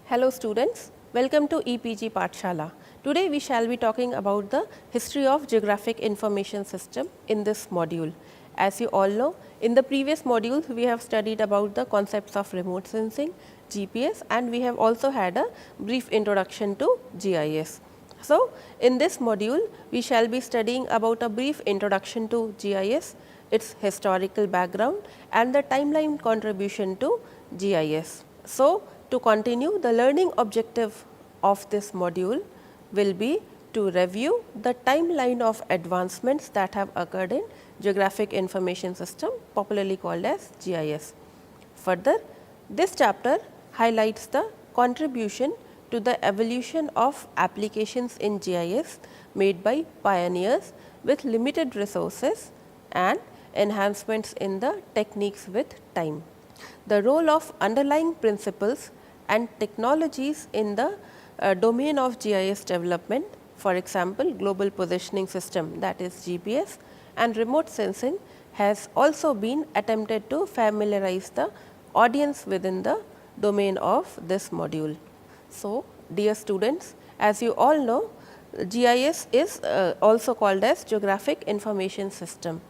Hello students, welcome to EPG Pathshala. Today we shall be talking about the history of Geographic Information System in this module. As you all know, in the previous modules we have studied about the concepts of remote sensing, GPS, and we have also had a brief introduction to GIS. So, in this module we shall be studying about a brief introduction to GIS, its historical background and the timeline contribution to GIS. So, to continue, the learning objective of this module will be to review the timeline of advancements that have occurred in Geographic Information System, popularly called as GIS. Further, this chapter highlights the contribution to the evolution of applications in GIS made by pioneers with limited resources and enhancements in the techniques with time. The role of underlying principles and technologies in the domain of GIS development, for example, global positioning system, that is GPS, and remote sensing has also been attempted to familiarize the audience within the domain of this module. So, dear students, as you all know, GIS is also called as Geographic Information System.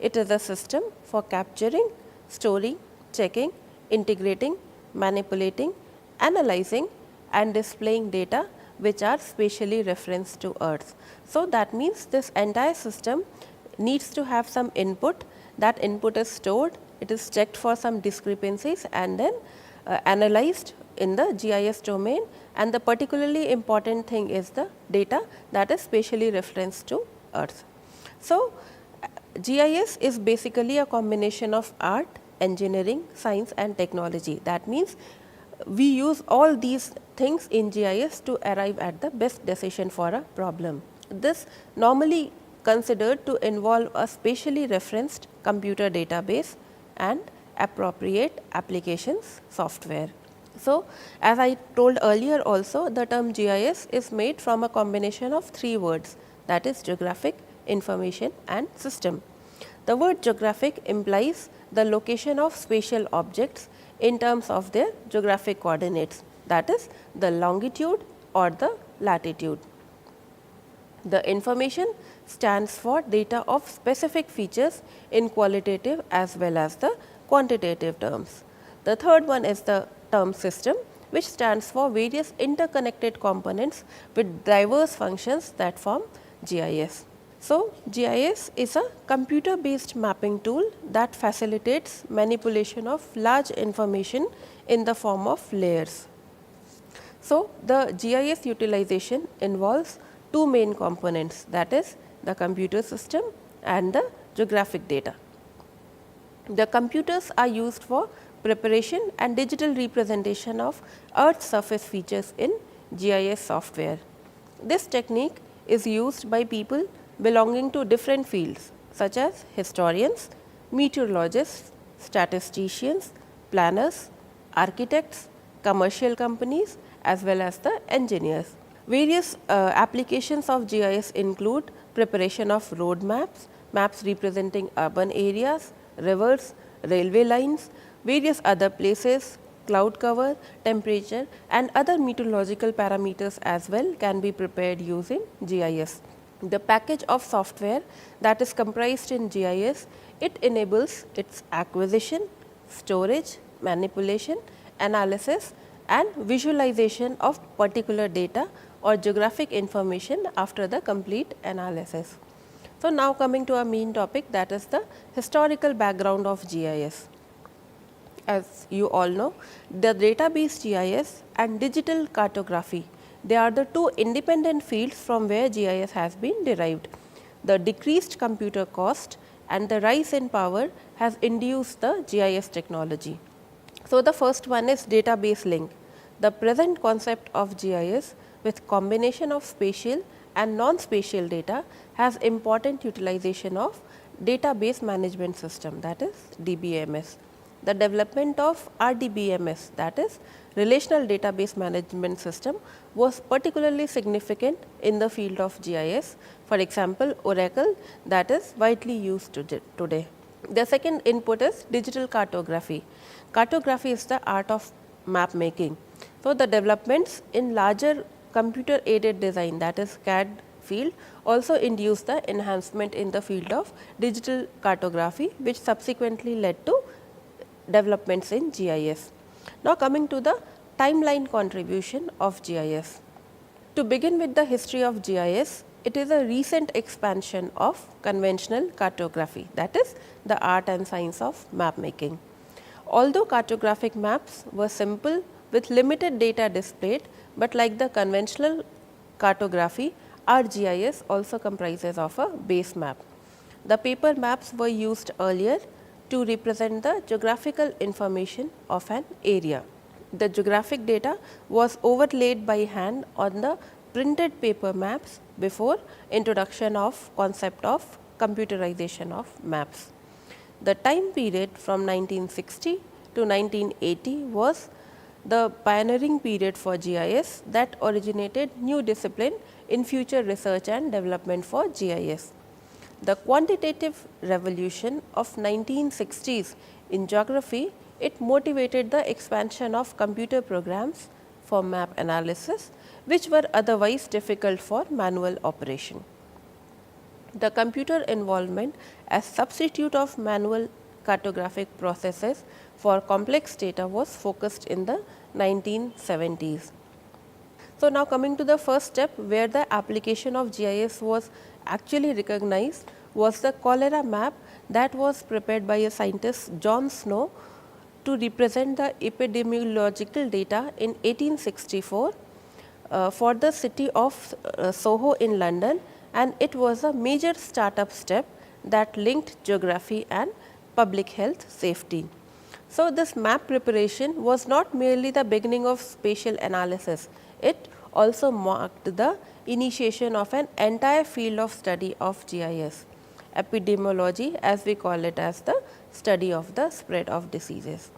It is a system for capturing, storing, checking, integrating, manipulating, analyzing and displaying data which are spatially referenced to Earth. So, that means this entire system needs to have some input. That input is stored, it is checked for some discrepancies and then analyzed in the GIS domain, and the particularly important thing is the data that is spatially referenced to Earth. So, GIS is basically a combination of art, engineering, science and technology. That means we use all these things in GIS to arrive at the best decision for a problem. This normally considered to involve a spatially referenced computer database and appropriate applications software. So, as I told earlier also, the term GIS is made from a combination of three words, that is geographic, information and system. The word geographic implies the location of spatial objects in terms of their geographic coordinates, that is the longitude or the latitude. The information stands for data of specific features in qualitative as well as the quantitative terms. The third one is the term system, which stands for various interconnected components with diverse functions that form GIS. So, GIS is a computer based mapping tool that facilitates manipulation of large information in the form of layers. So, the GIS utilization involves two main components, that is the computer system and the geographic data. The computers are used for preparation and digital representation of Earth's surface features in GIS software. This technique is used by people belonging to different fields such as historians, meteorologists, statisticians, planners, architects, commercial companies as well as the engineers. Various applications of GIS include preparation of road maps, maps representing urban areas, rivers, railway lines, various other places, cloud cover, temperature and other meteorological parameters as well can be prepared using GIS. The package of software that is comprised in GIS, it enables its acquisition, storage, manipulation, analysis and visualization of particular data or geographic information after the complete analysis. So, now coming to our main topic, that is the historical background of GIS. As you all know, the database GIS and digital cartography, they are the two independent fields from where GIS has been derived. The decreased computer cost and the rise in power has induced the GIS technology. So, the first one is database link. The present concept of GIS with combination of spatial and non-spatial data has important utilization of database management system, that is DBMS. The development of RDBMS, that is relational database management system, was particularly significant in the field of GIS. For example, Oracle, that is widely used today. The second input is digital cartography. Cartography is the art of map making. So, the developments in larger computer aided design, that is CAD field, also induced the enhancement in the field of digital cartography, which subsequently led to developments in GIS. Now, coming to the timeline contribution of GIS. To begin with the history of GIS, it is a recent expansion of conventional cartography, that is the art and science of map making. Although cartographic maps were simple with limited data displayed, but like the conventional cartography, our GIS also comprises of a base map. The paper maps were used earlier to represent the geographical information of an area. The geographic data was overlaid by hand on the printed paper maps before introduction of concept of computerization of maps. The time period from 1960 to 1980 was the pioneering period for GIS that originated new discipline in future research and development for GIS. The quantitative revolution of 1960s in geography, it motivated the expansion of computer programs for map analysis, which were otherwise difficult for manual operation. The computer involvement as substitute of manual cartographic processes for complex data was focused in the 1970s. So, now coming to the first step where the application of GIS was actually recognized was the cholera map that was prepared by a scientist John Snow to represent the epidemiological data in 1864 for the city of Soho in London, and it was a major startup step that linked geography and public health safety. So, this map preparation was not merely the beginning of spatial analysis, it also marked the initiation of an entire field of study of GIS, epidemiology, as we call it, as the study of the spread of diseases.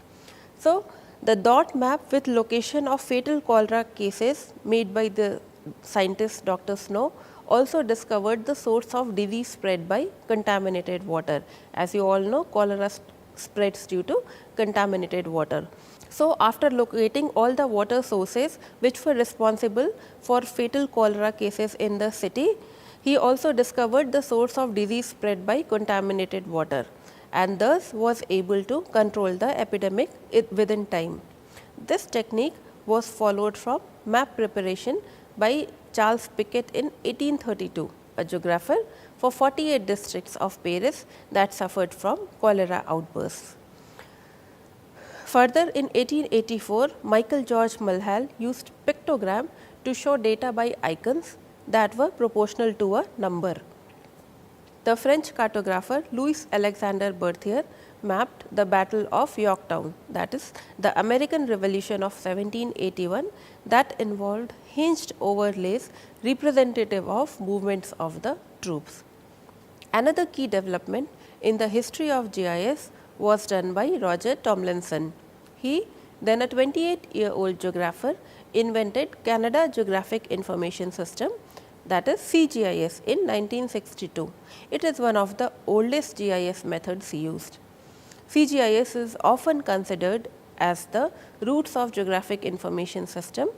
So, the dot map with location of fatal cholera cases made by the scientist Dr. Snow also discovered the source of disease spread by contaminated water. As you all know, cholera spreads due to contaminated water. So, after locating all the water sources which were responsible for fatal cholera cases in the city, he also discovered the source of disease spread by contaminated water, and thus was able to control the epidemic within time. This technique was followed from map preparation by Charles Piquet in 1832, a geographer for 48 districts of Paris that suffered from cholera outbursts. Further, in 1884, Michael George Mulhall used pictogram to show data by icons that were proportional to a number. The French cartographer Louis Alexander Berthier mapped the Battle of Yorktown, that is the American Revolution of 1781, that involved hinged overlays representative of movements of the troops. Another key development in the history of GIS was done by Roger Tomlinson. He, then a 28-year-old geographer, invented Canada Geographic Information System, that is CGIS, in 1962. It is one of the oldest GIS methods used. CGIS is often considered as the roots of geographic information system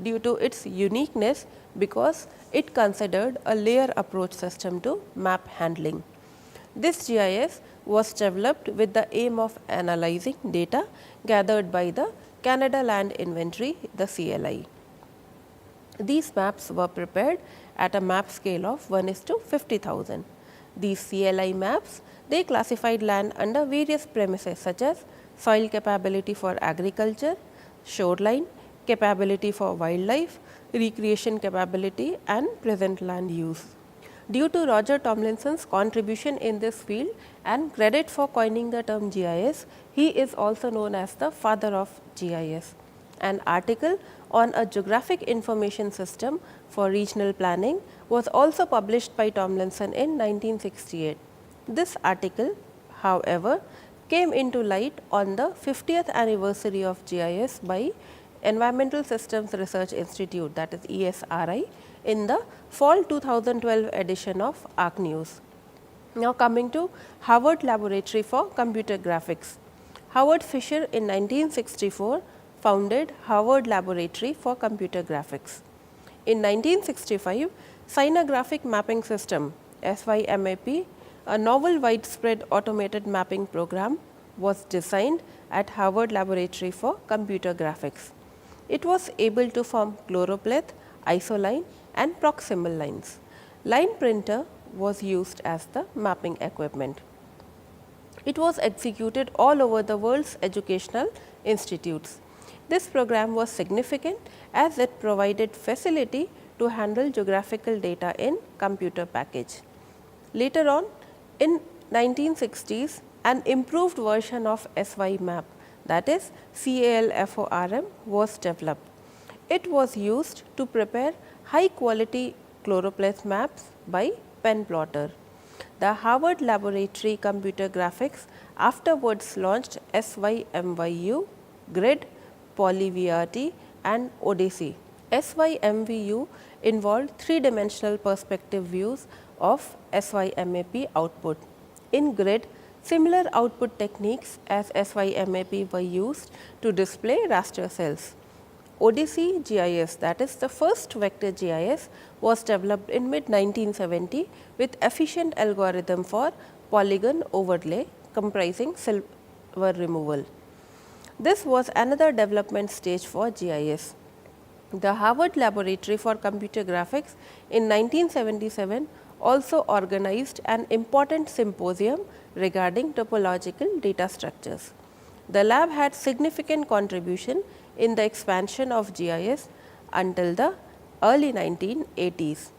due to its uniqueness because it considered a layer approach system to map handling. This GIS was developed with the aim of analyzing data gathered by the Canada Land Inventory, the CLI. These maps were prepared at a map scale of 1:50,000. These CLI maps, they classified land under various premises such as soil capability for agriculture, shoreline, capability for wildlife, recreation capability and present land use. Due to Roger Tomlinson's contribution in this field and credit for coining the term GIS, he is also known as the father of GIS. An article on a geographic information system for regional planning was also published by Tomlinson in 1968. This article, however, came into light on the 50th anniversary of GIS by Environmental Systems Research Institute, that is ESRI, in the fall 2012 edition of ARC News. Now coming to Harvard Laboratory for Computer Graphics. Howard Fisher in 1964 founded Harvard Laboratory for Computer Graphics. In 1965, Sinographic Mapping System (SYMAP), a novel widespread automated mapping program, was designed at Harvard Laboratory for Computer Graphics. It was able to form choropleth, isoline and proximal lines. Line printer was used as the mapping equipment. It was executed all over the world's educational institutes. This program was significant as it provided facility to handle geographical data in computer package. Later on, in 1960s, an improved version of SYMAP, that is CALFORM, was developed. It was used to prepare high quality choropleth maps by pen plotter. The Harvard Laboratory Computer Graphics afterwards launched SYMVU, Grid, PolyVRT and Odyssey. SYMVU involved three-dimensional perspective views of SYMAP output. In Grid, similar output techniques as SYMAP were used to display raster cells. Odyssey GIS, that is the first vector GIS, was developed in mid-1970 with efficient algorithm for polygon overlay comprising silver removal. This was another development stage for GIS. The Harvard Laboratory for Computer Graphics in 1977 also organized an important symposium regarding topological data structures. The lab had significant contribution in the expansion of GIS until the early 1980s.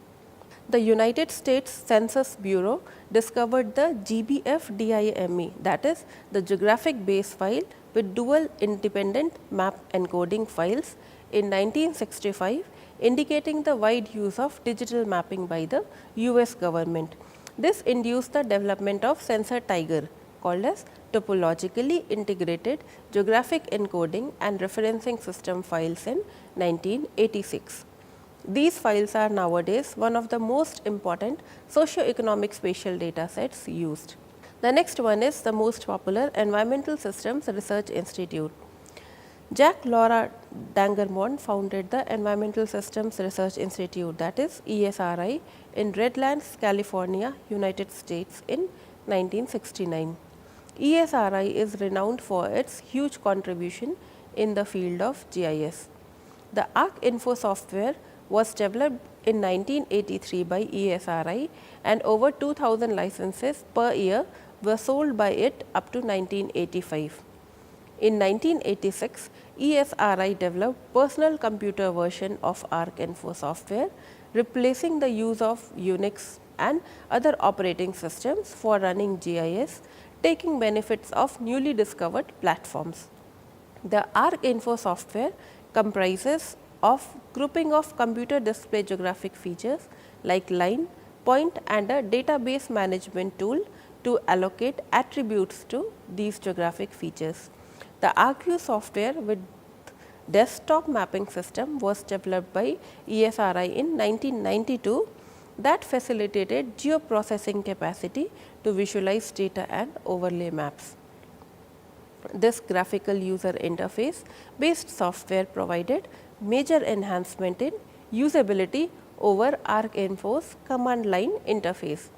The United States Census Bureau discovered the GBF-DIME, that is the geographic base file with dual independent map encoding files in 1965, indicating the wide use of digital mapping by the US government. This induced the development of Sensor Tiger, called as topologically integrated geographic encoding and referencing system files in 1986. These files are nowadays one of the most important socio-economic spatial data sets used. The next one is the most popular Environmental Systems Research Institute. Jack Laura Dangermond founded the Environmental Systems Research Institute, that is ESRI, in Redlands, California, United States in 1969. ESRI is renowned for its huge contribution in the field of GIS. The ArcInfo software was developed in 1983 by ESRI and over 2000 licenses per year were sold by it up to 1985. In 1986, ESRI developed personal computer version of ArcInfo software, replacing the use of Unix and other operating systems for running GIS, taking benefits of newly discovered platforms. The ArcInfo software comprises of grouping of computer display geographic features like line, point and a database management tool to allocate attributes to these geographic features. The ArcView software with desktop mapping system was developed by ESRI in 1992 that facilitated geoprocessing capacity to visualize data and overlay maps. This graphical user interface based software provided major enhancement in usability over ArcInfo's command line interface.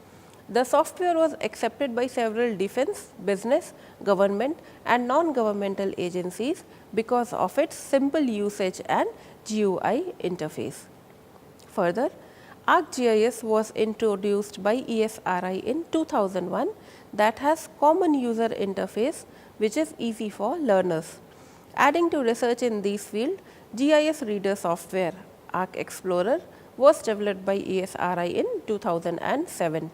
The software was accepted by several defense, business, government and non-governmental agencies because of its simple usage and GUI interface. Further, ArcGIS was introduced by ESRI in 2001 that has common user interface which is easy for learners. Adding to research in this field, GIS reader software ArcExplorer was developed by ESRI in 2007.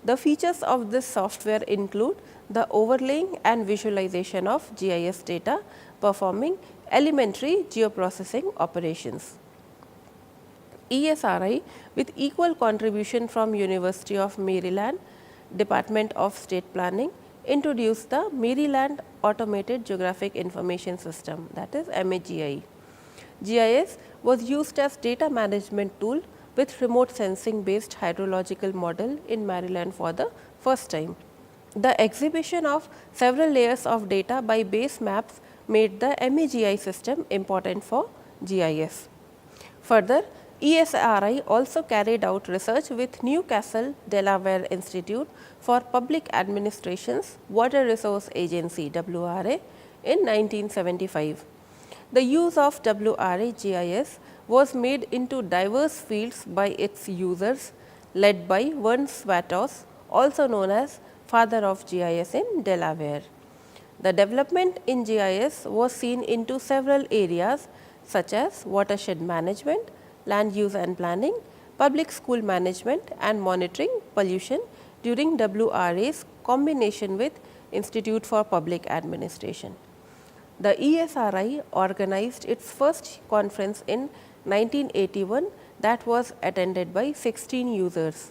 The features of this software include the overlaying and visualization of GIS data performing elementary geoprocessing operations. ESRI, with equal contribution from University of Maryland, Department of State Planning, introduced the Maryland Automated Geographic Information System, that is MAGI. GIS was used as data management tool with remote sensing based hydrological model in Maryland for the first time. The exhibition of several layers of data by base maps made the MEGI system important for GIS. Further, ESRI also carried out research with Newcastle, Delaware Institute for Public Administration's Water Resource Agency WRA in 1975. The use of WRA GIS was made into diverse fields by its users, led by Vern Swatos, also known as father of GIS in Delaware. The development in GIS was seen into several areas such as watershed management, land use and planning, public school management and monitoring pollution during WRA's combination with Institute for Public Administration. The ESRI organized its first conference in 1981 that was attended by 16 users.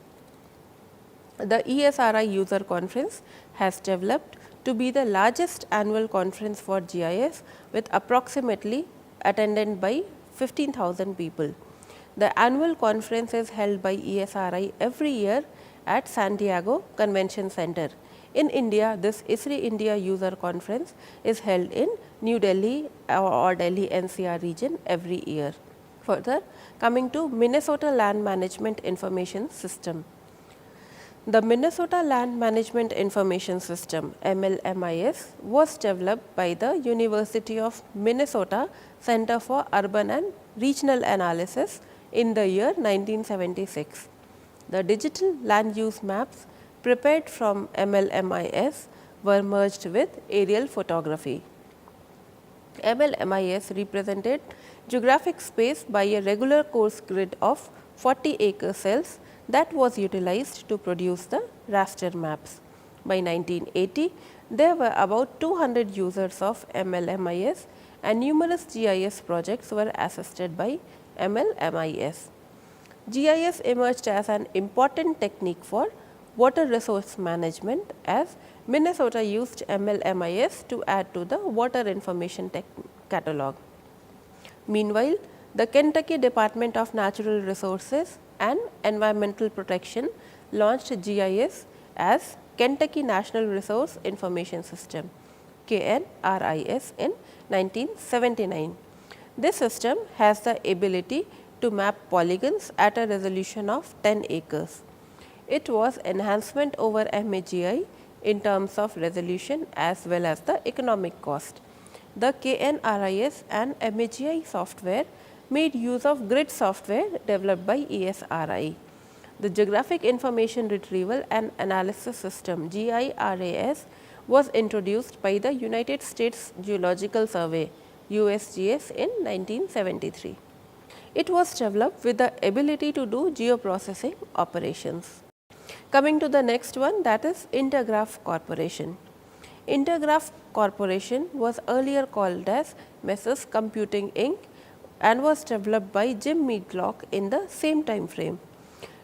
The ESRI user conference has developed to be the largest annual conference for GIS with approximately attended by 15,000 people. The annual conference is held by ESRI every year at San Diego Convention Center. In India, this ISRI India User Conference is held in New Delhi or Delhi NCR region every year. Further, coming to Minnesota Land Management Information System. The Minnesota Land Management Information System MLMIS was developed by the University of Minnesota Center for Urban and Regional Analysis in the year 1976. The digital land use maps prepared from MLMIS were merged with aerial photography. MLMIS represented geographic space by a regular coarse grid of 40-acre cells that was utilized to produce the raster maps. By 1980, there were about 200 users of MLMIS and numerous GIS projects were assisted by MLMIS. GIS emerged as an important technique for water resource management as Minnesota used MLMIS to add to the water information catalog. Meanwhile, the Kentucky Department of Natural Resources and Environmental Protection launched GIS as Kentucky National Resource Information System KNRIS in 1979. This system has the ability to map polygons at a resolution of 10 acres. It was enhancement over MEGI in terms of resolution as well as the economic cost. The KNRIS and MEGI software made use of grid software developed by ESRI. The Geographic Information Retrieval and Analysis System GIRAS was introduced by the United States Geological Survey USGS in 1973. It was developed with the ability to do geoprocessing operations. Coming to the next one, that is Intergraph Corporation. Intergraph Corporation was earlier called as Messrs Computing Inc. and was developed by Jim Meadlock in the same time frame.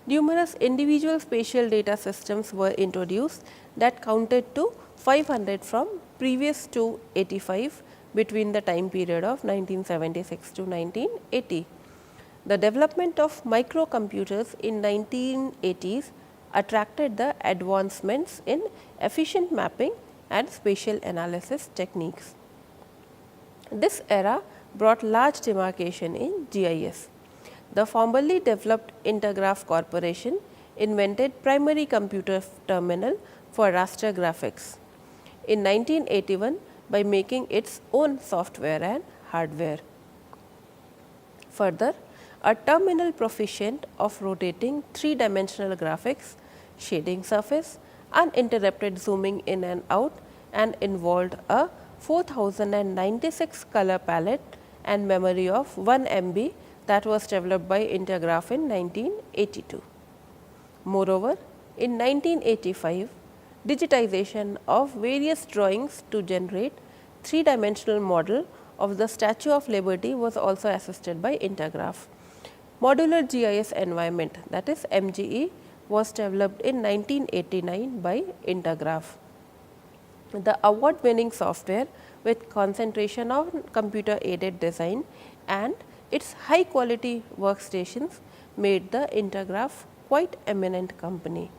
Numerous individual spatial data systems were introduced that counted to 500 from previous to 85 between the time period of 1976 to 1980. The development of microcomputers in 1980s attracted the advancements in efficient mapping and spatial analysis techniques. This era brought large demarcation in GIS. The formerly developed Intergraph Corporation invented primary computer terminal for raster graphics in 1981 by making its own software and hardware. Further, a terminal proficient of rotating three-dimensional graphics, shading surface, uninterrupted zooming in and out, and involved a 4096 color palette and memory of 1 MB that was developed by Intergraph in 1982. Moreover, in 1985, digitization of various drawings to generate three-dimensional model of the Statue of Liberty was also assisted by Intergraph. Modular GIS environment, that is MGE, was developed in 1989 by Intergraph. The award-winning software with concentration on computer-aided design and its high-quality workstations made the Intergraph quite eminent company.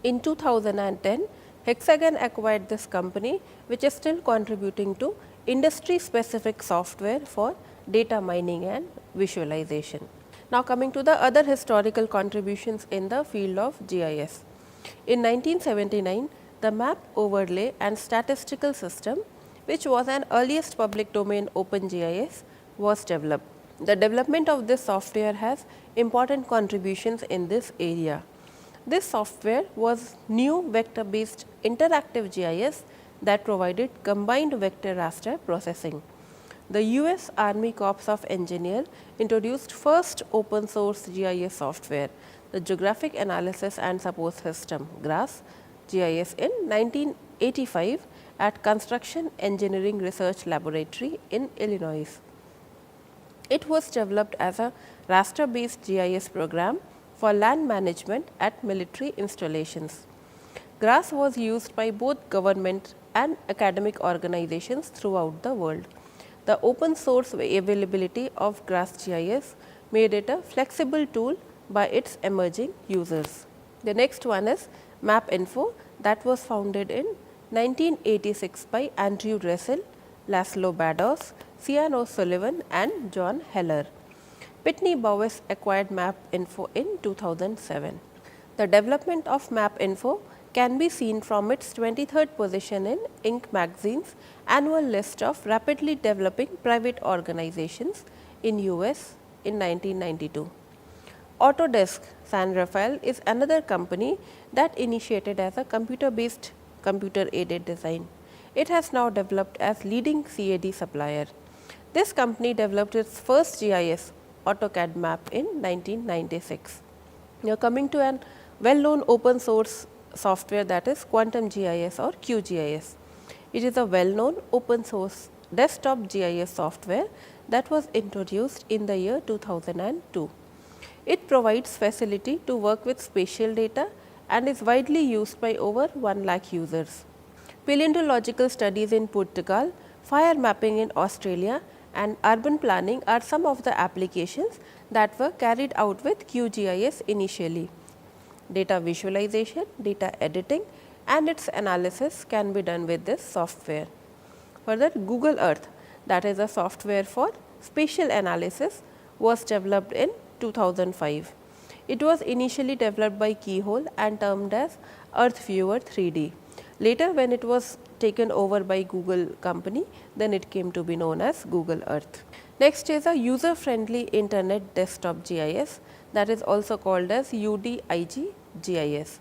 In 2010, Hexagon acquired this company, which is still contributing to industry specific software for data mining and visualization. Now, coming to the other historical contributions in the field of GIS. In 1979, the Map Overlay and Statistical System, which was an earliest public domain OpenGIS, was developed. The development of this software has important contributions in this area. This software was new vector based interactive GIS that provided combined vector raster processing. The US Army Corps of Engineers introduced first open source GIS software, the Geographic Analysis and Support System GRAS GIS in 1985 at Construction Engineering Research Laboratory in Illinois. It was developed as a raster based GIS program for land management at military installations. GRAS was used by both government and academic organizations throughout the world. The open source availability of GRAS GIS made it a flexible tool by its emerging users. The next one is MapInfo, that was founded in 1986 by Andrew Dressel, Laszlo Bados, Cian O'Sullivan and John Heller. Pitney Bowes acquired MapInfo in 2007. The development of MapInfo can be seen from its 23rd position in Inc. magazine's annual list of rapidly developing private organizations in US in 1992. Autodesk San Rafael is another company that initiated as a computer-based computer-aided design. It has now developed as leading CAD supplier. This company developed its first GIS AutoCAD map in 1996. Now, coming to an well-known open source software, that is Quantum GIS or QGIS. It is a well-known open source desktop GIS software that was introduced in the year 2002. It provides facility to work with spatial data and is widely used by over 1 lakh users. Paleontological studies in Portugal, fire mapping in Australia and urban planning are some of the applications that were carried out with QGIS initially. Data visualization, data editing and its analysis can be done with this software. Further, Google Earth, that is a software for spatial analysis, was developed in 2005. It was initially developed by Keyhole and termed as Earth Viewer 3D. Later, when it was taken over by Google company, then it came to be known as Google Earth. Next is a user-friendly internet desktop GIS, that is also called as UDIG GIS.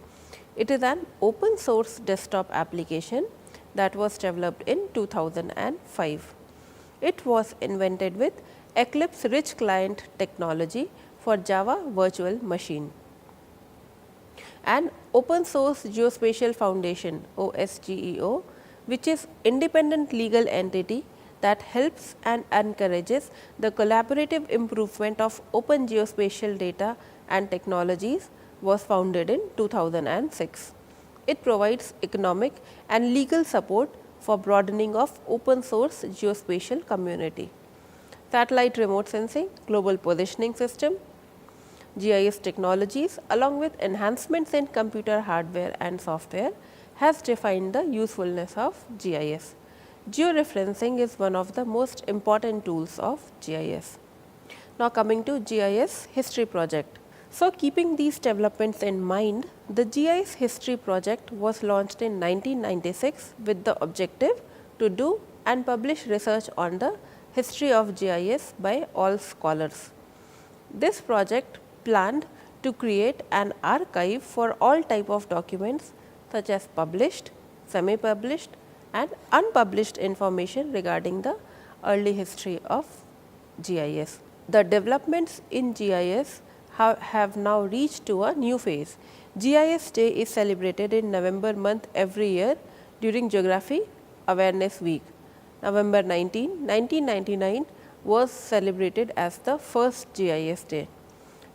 It is an open source desktop application that was developed in 2005. It was invented with Eclipse Rich Client technology for Java Virtual Machine. An Open Source Geospatial Foundation OSGEO, which is independent legal entity that helps and encourages the collaborative improvement of open geospatial data and technologies, was founded in 2006. It provides economic and legal support for broadening of open source geospatial community. Satellite remote sensing, global positioning system, GIS technologies along with enhancements in computer hardware and software has defined the usefulness of GIS. Georeferencing is one of the most important tools of GIS. Now, coming to GIS History Project. So, keeping these developments in mind, the GIS History Project was launched in 1996 with the objective to do and publish research on the history of GIS by all scholars. This project planned to create an archive for all type of documents such as published, semi-published and unpublished information regarding the early history of GIS. The developments in GIS have now reached to a new phase. GIS Day is celebrated in November month every year during Geography Awareness Week. November 19, 1999 was celebrated as the first GIS Day.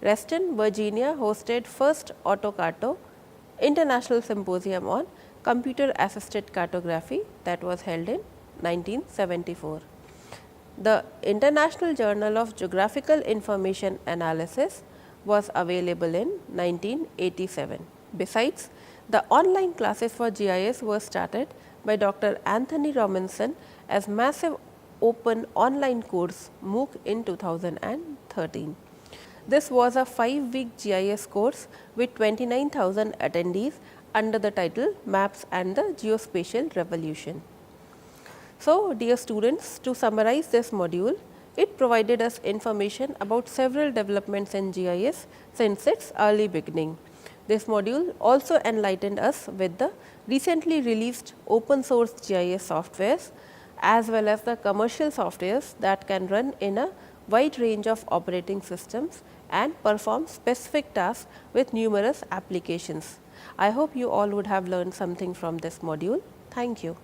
Reston, Virginia hosted first AutoCarto International Symposium on Computer Assisted Cartography that was held in 1974. The International Journal of Geographical Information Analysis was available in 1987. Besides, The online classes for GIS were started by Dr. Anthony Robinson as massive open online course MOOC in 2013. This was a 5-week GIS course with 29,000 attendees under the title Maps and the Geospatial Revolution. So, dear students, to summarize this module, it provided us information about several developments in GIS since its early beginning. This module also enlightened us with the recently released open source GIS softwares as well as the commercial softwares that can run in a wide range of operating systems and perform specific tasks with numerous applications. I hope you all would have learned something from this module. Thank you.